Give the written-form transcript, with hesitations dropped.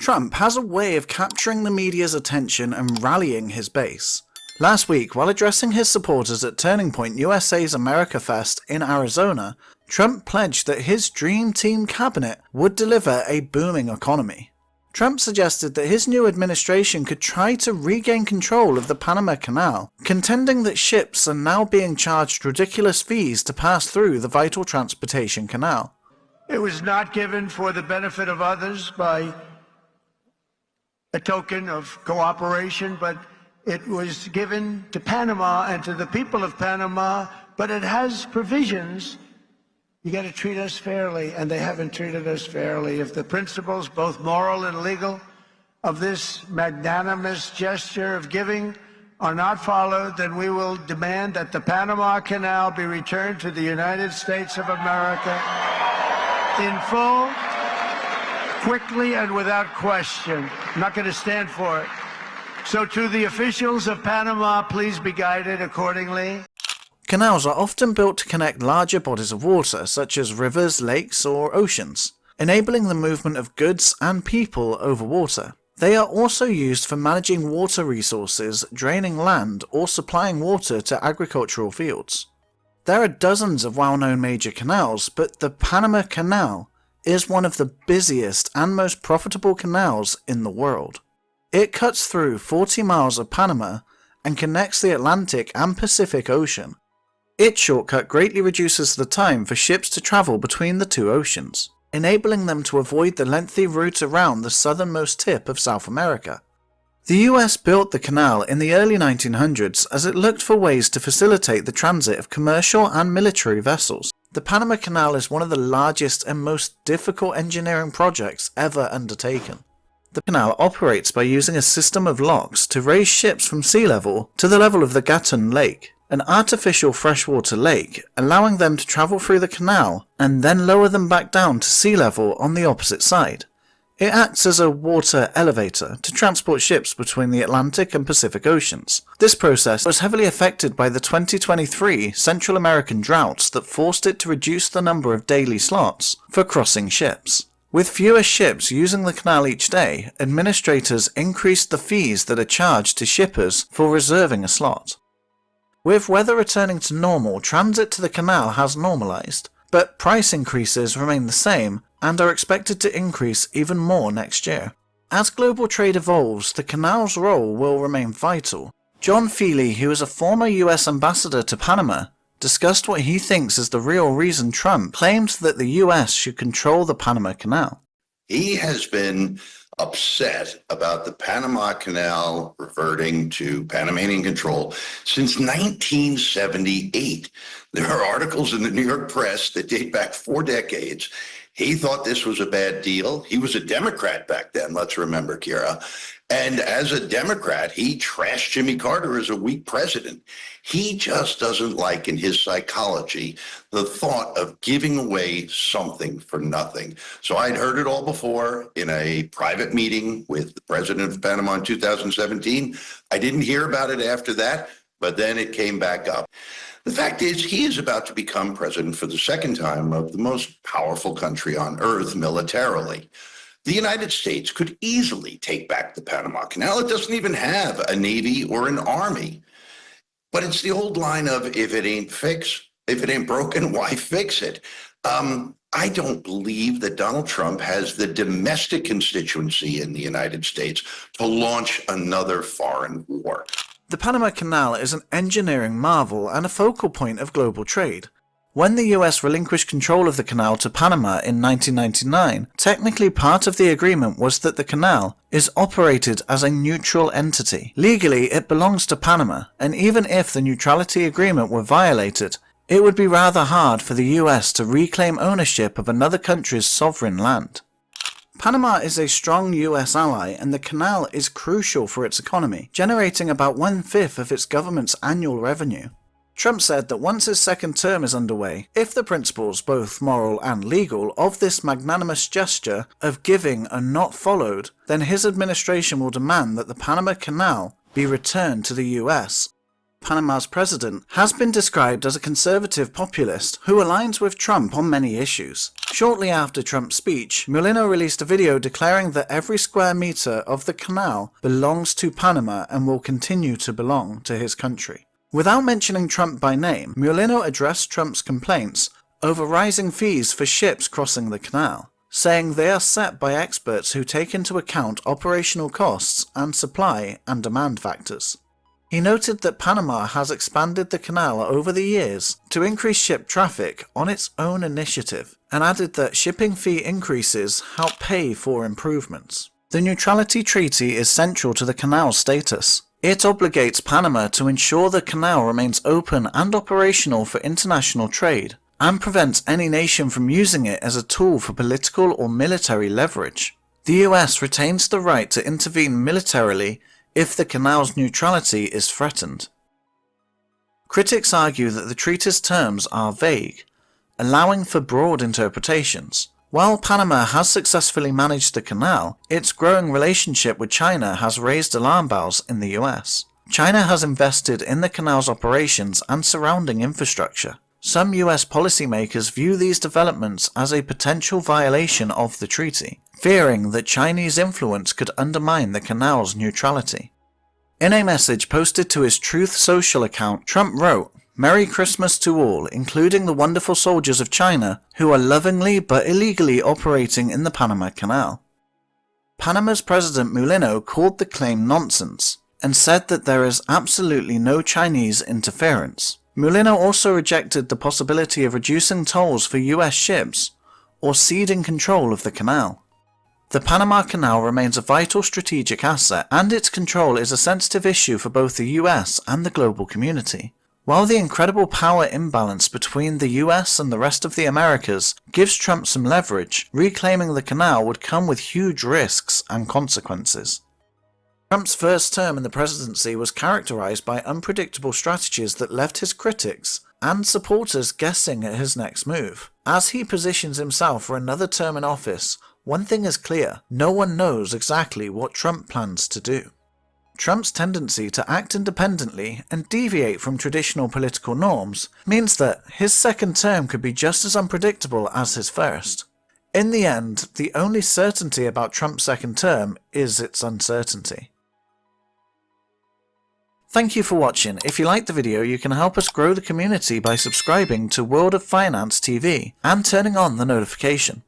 Trump has a way of capturing the media's attention and rallying his base. Last week, while addressing his supporters at Turning Point USA's America Fest in Arizona, Trump pledged that his Dream Team cabinet would deliver a booming economy. Trump suggested that his new administration could try to regain control of the Panama Canal, contending that ships are now being charged ridiculous fees to pass through the vital transportation canal. It was not given for the benefit of others by a token of cooperation, but it was given to Panama and to the people of Panama, but it has provisions. You got to treat us fairly, and they haven't treated us fairly. If the principles, both moral and legal, of this magnanimous gesture of giving are not followed, then we will demand that the Panama Canal be returned to the United States of America in full, quickly, and without question. I'm not going to stand for it. So to the officials of Panama, please be guided accordingly. Canals are often built to connect larger bodies of water, such as rivers, lakes, or oceans, enabling the movement of goods and people over water. They are also used for managing water resources, draining land, or supplying water to agricultural fields. There are dozens of well-known major canals, but the Panama Canal is one of the busiest and most profitable canals in the world. It cuts through 40 miles of Panama and connects the Atlantic and Pacific Ocean. Its shortcut greatly reduces the time for ships to travel between the two oceans, enabling them to avoid the lengthy route around the southernmost tip of South America. The US built the canal in the early 1900s as it looked for ways to facilitate the transit of commercial and military vessels. The Panama Canal is one of the largest and most difficult engineering projects ever undertaken. The canal operates by using a system of locks to raise ships from sea level to the level of the Gatun Lake, an artificial freshwater lake, allowing them to travel through the canal and then lower them back down to sea level on the opposite side. It acts as a water elevator to transport ships between the Atlantic and Pacific Oceans. This process was heavily affected by the 2023 Central American droughts that forced it to reduce the number of daily slots for crossing ships. With fewer ships using the canal each day, administrators increased the fees that are charged to shippers for reserving a slot. With weather returning to normal, transit to the canal has normalized, but price increases remain the same and are expected to increase even more next year. As global trade evolves, the canal's role will remain vital. John Feely, who is a former US ambassador to Panama, discussed what he thinks is the real reason Trump claimed that the US should control the Panama Canal. He has been upset about the Panama Canal reverting to Panamanian control since 1978. There are articles in the New York press that date back 4 decades. He thought this was a bad deal. He was a Democrat back then, let's remember, Kira. And as a Democrat, he trashed Jimmy Carter as a weak president. He just doesn't like, in his psychology, the thought of giving away something for nothing. So I'd heard it all before in a private meeting with the president of Panama in 2017. I didn't hear about it after that, but then it came back up. The fact is, he is about to become president for the second time of the most powerful country on earth militarily. The United States could easily take back the Panama Canal. It doesn't even have a navy or an army. But it's the old line of, if it ain't broken, why fix it? I don't believe that Donald Trump has the domestic constituency in the United States to launch another foreign war. The Panama Canal is an engineering marvel and a focal point of global trade. When the US relinquished control of the canal to Panama in 1999, technically part of the agreement was that the canal is operated as a neutral entity. Legally, it belongs to Panama, and even if the neutrality agreement were violated, it would be rather hard for the US to reclaim ownership of another country's sovereign land. Panama is a strong US ally, and the canal is crucial for its economy, generating about 1/5 of its government's annual revenue. Trump said that once his second term is underway, if the principles, both moral and legal, of this magnanimous gesture of giving are not followed, then his administration will demand that the Panama Canal be returned to the US. Panama's president has been described as a conservative populist who aligns with Trump on many issues. Shortly after Trump's speech, Mulino released a video declaring that every square meter of the canal belongs to Panama and will continue to belong to his country. Without mentioning Trump by name, Mulino addressed Trump's complaints over rising fees for ships crossing the canal, saying they are set by experts who take into account operational costs and supply and demand factors. He noted that Panama has expanded the canal over the years to increase ship traffic on its own initiative, and added that shipping fee increases help pay for improvements. The Neutrality Treaty is central to the canal's status. It obligates Panama to ensure the canal remains open and operational for international trade, and prevents any nation from using it as a tool for political or military leverage. The US retains the right to intervene militarily if the canal's neutrality is threatened. Critics argue that the treaty's terms are vague, allowing for broad interpretations. While Panama has successfully managed the canal, its growing relationship with China has raised alarm bells in the US. China has invested in the canal's operations and surrounding infrastructure. Some US policymakers view these developments as a potential violation of the treaty, fearing that Chinese influence could undermine the canal's neutrality. In a message posted to his Truth Social account, Trump wrote, "Merry Christmas to all, including the wonderful soldiers of China who are lovingly but illegally operating in the Panama Canal." Panama's President Mulino called the claim nonsense, and said that there is absolutely no Chinese interference. Mulino also rejected the possibility of reducing tolls for US ships, or ceding control of the canal. The Panama Canal remains a vital strategic asset, and its control is a sensitive issue for both the US and the global community. While the incredible power imbalance between the US and the rest of the Americas gives Trump some leverage, reclaiming the canal would come with huge risks and consequences. Trump's first term in the presidency was characterized by unpredictable strategies that left his critics and supporters guessing at his next move. As he positions himself for another term in office, one thing is clear: no one knows exactly what Trump plans to do. Trump's tendency to act independently and deviate from traditional political norms means that his second term could be just as unpredictable as his first. In the end, the only certainty about Trump's second term is its uncertainty. Thank you for watching. If you liked the video, you can help us grow the community by subscribing to World of Finance TV and turning on the notification.